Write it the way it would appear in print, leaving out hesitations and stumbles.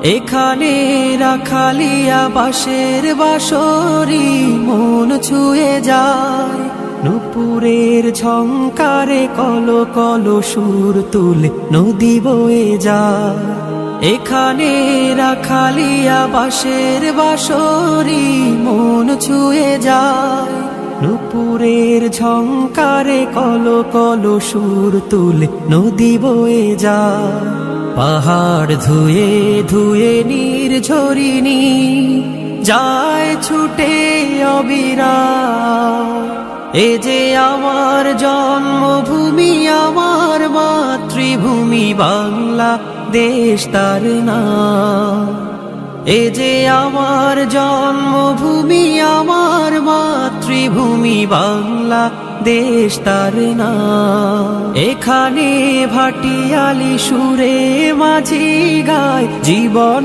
এখানে রাখালিয়া বাঁশের বাঁশরি মন ছুঁয়ে যায়, নুপুরের ঝংকারে কলো কলো সুর তুলে নদী বয়ে যায়। এখানে রাখালিয়া বাঁশের বাঁশরি মন ছুঁয়ে যায়, নুপুরের ঝংকারে কলো কলো সুর তুলে নদী বয়ে যায়। পাহাড় ধুয়ে ধুয়ে নির্ঝরিণী যায় ছুটে অবিরাম। এ যে আমার জন্মভূমি, আমার মাতৃভূমি বাংলাদেশ তার নাম। এ যে আমার জন্মভূমি, আমার মাতৃভূমি বাংলাদেশ তার নাম। এখানে ভাটিয়ালি সুরে মাঝি গায় জীবনে